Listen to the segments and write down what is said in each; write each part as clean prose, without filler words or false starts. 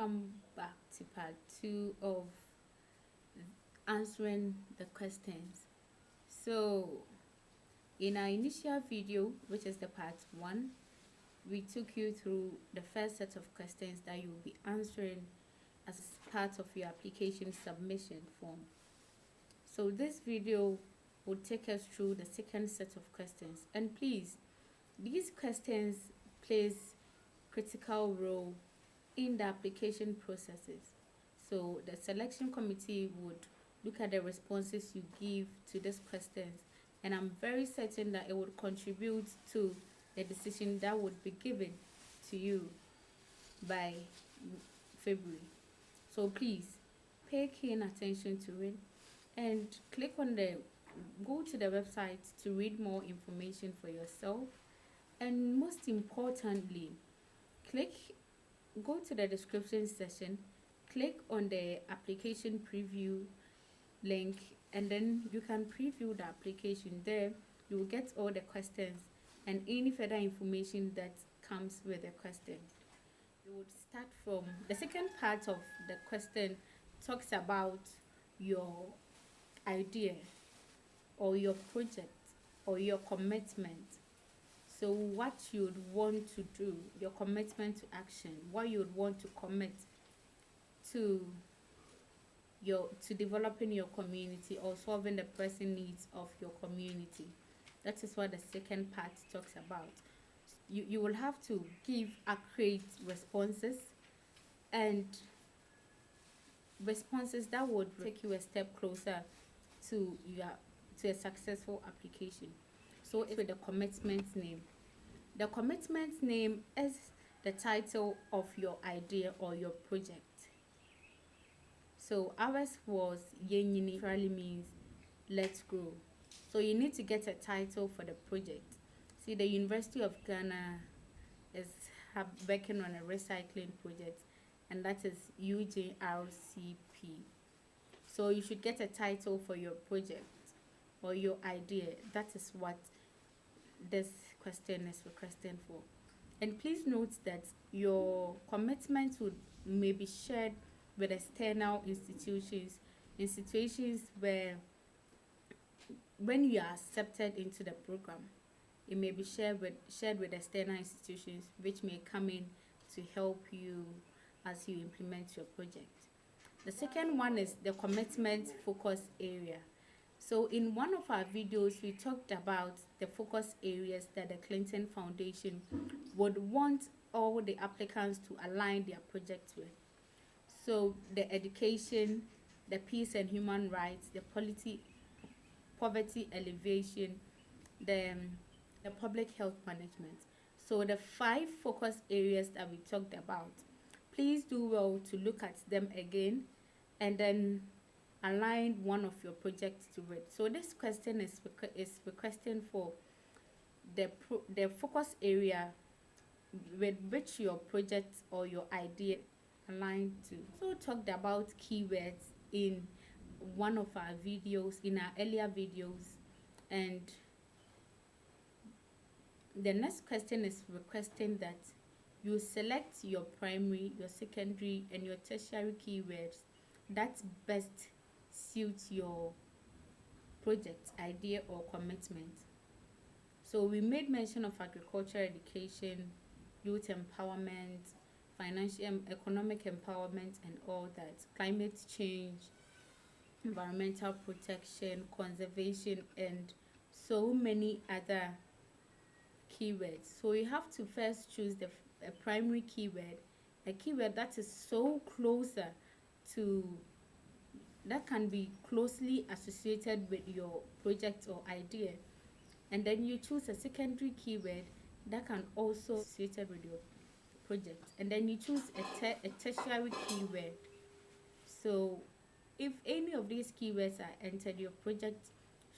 welcome back to part 2 of answering the questions. So in our initial video, which is the part 1, we took you through the first set of questions that you will be answering as part of your application submission form. So this video will take us through the second set of questions, and please, these questions plays critical role in the application processes. So the selection committee would look at the responses you give to these questions, and I'm very certain that it would contribute to the decision that would be given to you by February. So please pay keen attention to it and go to the website to read more information for yourself, and most importantly, go to the description section, click on the application preview link, and then you can preview the application. There you will get all the questions and any further information that comes with the question. You would start from the second part of the question. Talks about your idea or your project or your commitment. So what you would want to do, your commitment to action, what you would want to commit to developing your community or solving the pressing needs of your community. That is what the second part talks about. You will have to give accurate responses, and responses that would take you a step closer to a successful application. So it's with the commitment name. The commitment name is the title of your idea or your project. So ours was Yenyini, literally means let's grow. So you need to get a title for the project. See, the University of Ghana is working on a recycling project, and that is UJRCP. So you should get a title for your project or your idea. That is what this question is requesting for. And please note that your commitment may be shared with external institutions in situations where, when you are accepted into the program, it may be shared with external institutions which may come in to help you as you implement your project. The second one is the commitment focus area. So in one of our videos, we talked about the focus areas that the Clinton Foundation would want all the applicants to align their projects with. So the education, the peace and human rights, the poverty alleviation, the public health management. So the 5 focus areas that we talked about, please do well to look at them again and then align one of your projects to it. So this question is requesting for the focus area with which your project or your idea aligned to. So talked about keywords in one of our videos, in our earlier videos, and the next question is requesting that you select your primary, your secondary, and your tertiary keywords that best suit your project idea or commitment. So we made mention of agriculture education, youth empowerment, financial economic empowerment, and all that, climate change, environmental protection, conservation, and so many other keywords. So you have to first choose a primary keyword, a keyword that is so closer to, that can be closely associated with your project or idea, and then you choose a secondary keyword that can also be associated with your project, and then you choose a tertiary keyword. So if any of these keywords are entered, your project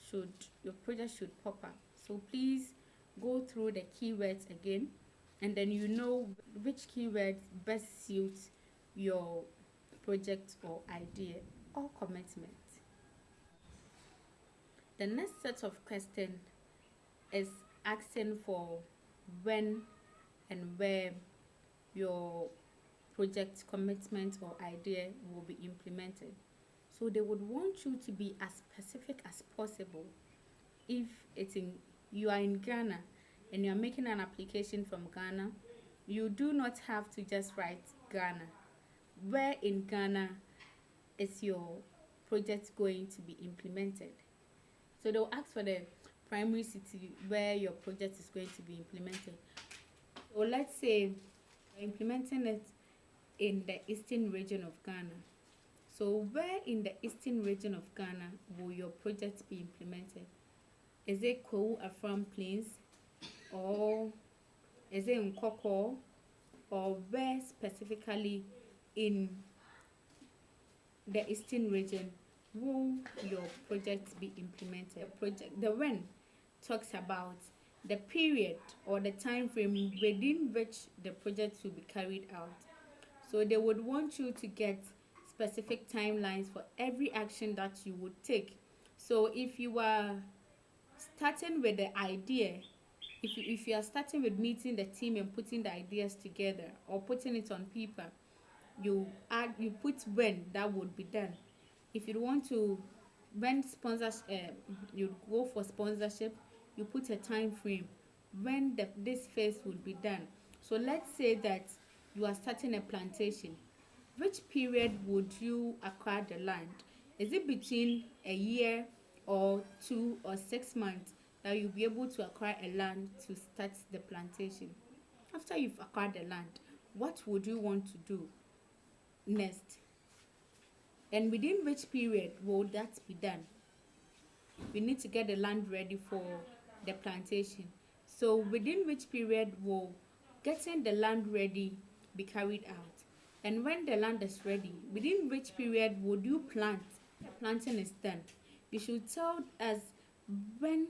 should pop up. So please go through the keywords again, and then you know which keywords best suit your project or idea or commitment. The next set of questions is asking for when and where your project commitment or idea will be implemented. So they would want you to be as specific as possible. If it's in you are in Ghana and you're making an application from Ghana, you do not have to just write Ghana. Where in Ghana is your project going to be implemented? So they'll ask for the primary city where your project is going to be implemented. So let's say you're implementing it in the eastern region of Ghana. So where in the eastern region of Ghana will your project be implemented? Is it Kou Afram Plains, or is it in Koko, or where specifically in the eastern region will your project be implemented? The when talks about the period or the time frame within which the project will be carried out. So they would want you to get specific timelines for every action that you would take. So if you are starting with the idea, if you are starting with meeting the team and putting the ideas together or putting it on paper, you put when that would be done. If you want to, when you go for sponsorship, you put a time frame when this phase would be done. So let's say that you are starting a plantation. Which period would you acquire the land? Is it between a year or 2 or 6 months that you'll be able to acquire a land to start the plantation? After you've acquired the land, what would you want to do next? And within which period will that be done? We need to get the land ready for the plantation. So within which period will getting the land ready be carried out? And when the land is ready, within which period would you plant? The planting is done. You should tell us when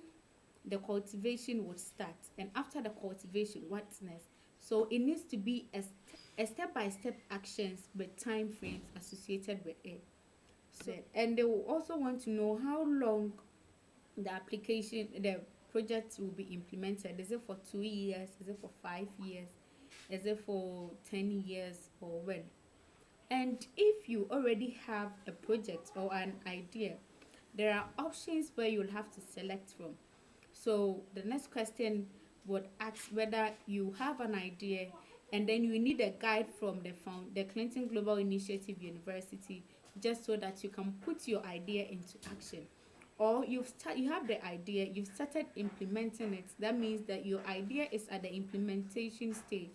the cultivation would start, and after the cultivation, what's next. So it needs to be a step-by-step actions with time frames associated with it. So, and they will also want to know how long the project will be implemented. Is it for 2 years? Is it for 5 years? Is it for 10 years, or when? And if you already have a project or an idea, there are options where you'll have to select from. So the next question would ask whether you have an idea and then you need a guide from the Clinton Global Initiative University, just so that you can put your idea into action. Or you have the idea, you've started implementing it. That means that your idea is at the implementation stage.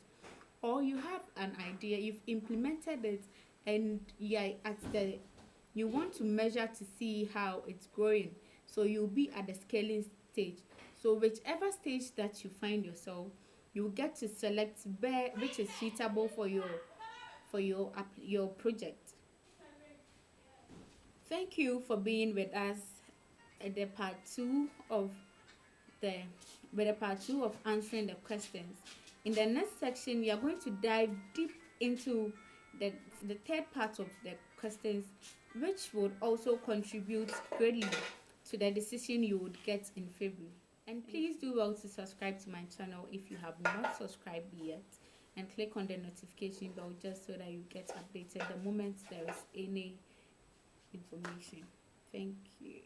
Or you have an idea, you've implemented it, and you want to measure to see how it's growing. So you'll be at the scaling stage. So whichever stage that you find yourself, you get to select which is suitable for your project. Thank you for being with us at the part 2 of answering the questions. In the next section, we are going to dive deep into the third part of the questions, which would also contribute greatly to the decision you would get in February. And please do well to subscribe to my channel if you have not subscribed yet, and click on the notification bell just so that you get updated the moment there is any information. Thank you.